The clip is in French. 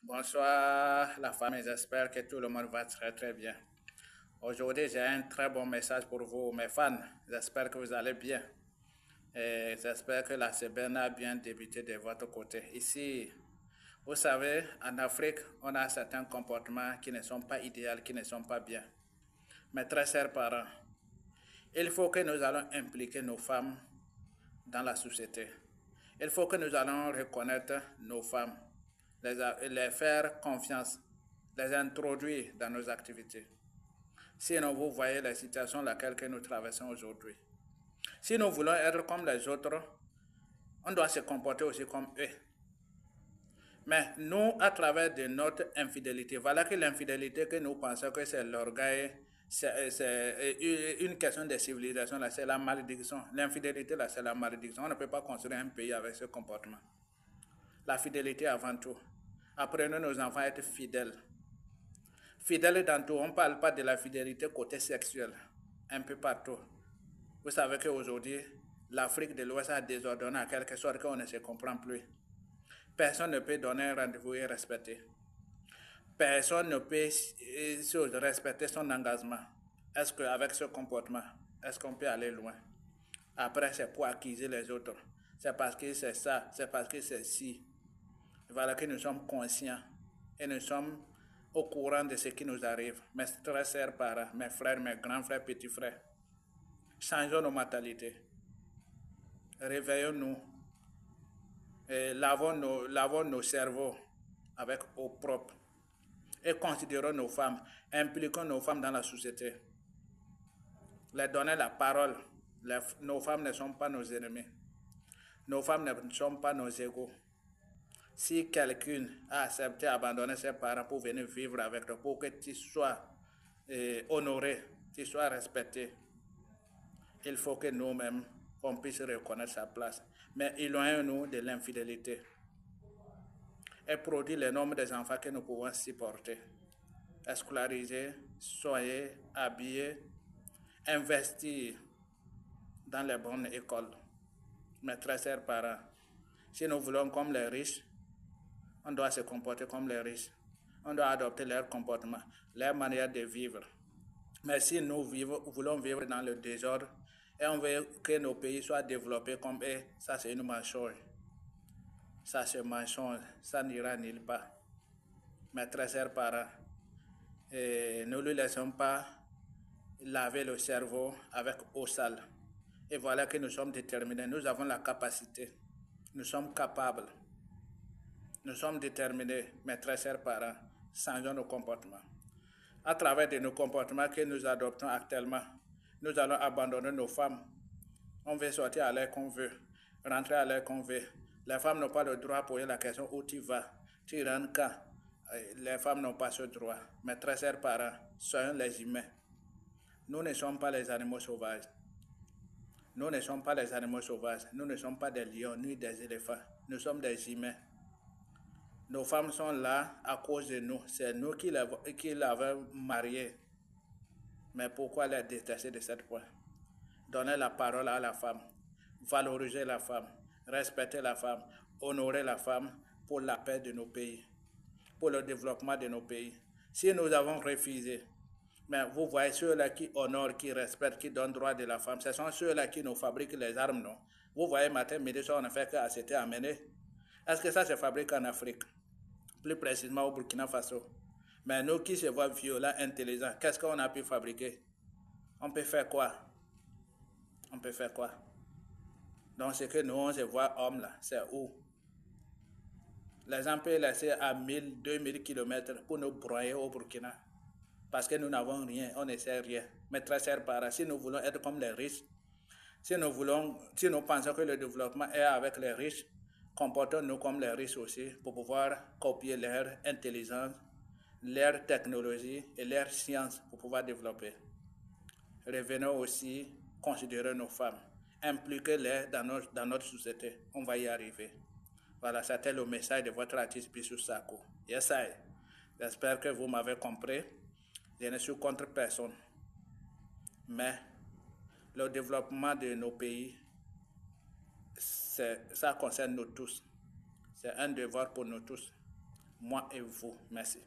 Bonsoir la famille, j'espère que tout le monde va très très bien. Aujourd'hui, j'ai un très bon message pour vous, mes fans. J'espère que vous allez bien. Et j'espère que la semaine a bien débuté de votre côté. Ici, vous savez, en Afrique, on a certains comportements qui ne sont pas idéaux, qui ne sont pas bien. Mes très chers parents, il faut que nous allons impliquer nos femmes dans la société. Il faut que nous allons reconnaître nos femmes, les faire confiance, les introduire dans nos activités. Sinon, vous voyez la situation dans laquelle nous traversons aujourd'hui. Si nous voulons être comme les autres, on doit se comporter aussi comme eux. Mais nous, à travers de notre infidélité, voilà que l'infidélité que nous pensons que c'est l'orgueil, c'est une question de civilisation, là, c'est la malédiction. L'infidélité, là, c'est la malédiction. On ne peut pas construire un pays avec ce comportement. La fidélité avant tout. Apprenons nos enfants à être fidèles. Fidèles dans tout, on ne parle pas de la fidélité côté sexuel, un peu partout. Vous savez qu'aujourd'hui, l'Afrique de l'Ouest a désordonné à quelque sorte qu'on ne se comprend plus. Personne ne peut donner un rendez-vous et respecter. Personne ne peut respecter son engagement. Est-ce qu'avec ce comportement, est-ce qu'on peut aller loin? Après, c'est pour accuser les autres. C'est parce que c'est ça, c'est parce que c'est ci. Voilà que nous sommes conscients et nous sommes au courant de ce qui nous arrive. Mes très chers parents, mes frères, mes grands frères, petits frères, changeons nos mentalités. Réveillons-nous et lavons nos cerveaux avec eau propre et considérons nos femmes, impliquons nos femmes dans la société. Les donner la parole. Nos femmes ne sont pas nos ennemis. Nos femmes ne sont pas nos égaux. Si quelqu'un a accepté d'abandonner ses parents pour venir vivre avec toi, pour que tu sois honoré, tu sois respecté, il faut que nous-mêmes, on puisse reconnaître sa place. Mais éloignons-nous de l'infidélité et produire le nombre des enfants que nous pouvons supporter. Scolariser, soigner, habiller, investir dans les bonnes écoles. Mes très chers parents, si nous voulons comme les riches, on doit se comporter comme les riches. On doit adopter leur comportement, leur manière de vivre. Mais si nous voulons vivre dans le désordre et on veut que nos pays soient développés comme eux, ça c'est une mensonge. Ça c'est mensonge, ça n'ira nulle part. Mes très chers parents, ne lui laissons pas laver le cerveau avec eau sale. Et voilà que nous sommes déterminés. Nous avons la capacité. Nous sommes capables. Nous sommes déterminés, mes très chers parents, changeons nos comportements. À travers de nos comportements que nous adoptons actuellement, nous allons abandonner nos femmes. On veut sortir à l'heure qu'on veut, rentrer à l'heure qu'on veut. Les femmes n'ont pas le droit de poser la question où tu vas, tu rentres quand. Les femmes n'ont pas ce droit. Mes très chers parents, soyons les humains. Nous ne sommes pas les animaux sauvages. Nous ne sommes pas les animaux sauvages. Nous ne sommes pas des lions ni des éléphants. Nous sommes des humains. Nos femmes sont là à cause de nous. C'est nous qui l'avons mariée. Mais pourquoi les détacher de cette point? Donner la parole à la femme. Valoriser la femme. Respecter la femme. Honorer la femme pour la paix de nos pays. Pour le développement de nos pays. Si nous avons refusé, mais vous voyez ceux-là qui honorent, qui respectent, qui donnent droit de la femme, ce sont ceux-là qui nous fabriquent les armes, non? Vous voyez, matin, midi, soir, on ne fait qu'acheter, amener. Est-ce que ça se fabrique en Afrique? Plus précisément au Burkina Faso. Mais nous qui se voient violents, intelligents, qu'est-ce qu'on a pu fabriquer? On peut faire quoi? On peut faire quoi? Donc ce que nous, on se voit hommes là, c'est où? Les gens peuvent laisser à 1000, 2000 km pour nous broyer au Burkina. Parce que nous n'avons rien, on ne sait rien. Mais très chers parents, si nous voulons être comme les riches, si nous pensons que le développement est avec les riches, comportons-nous comme les riches aussi pour pouvoir copier leur intelligence, leur technologie et leur science pour pouvoir développer. Revenons aussi considérer nos femmes, impliquez-les dans notre société. On va y arriver. Voilà, c'était le message de votre artiste Bissou Sako. Yes, I. J'espère que vous m'avez compris. Je ne suis contre personne. Mais le développement de nos pays, ça concerne nous tous. C'est un devoir pour nous tous. moi et vous. Merci.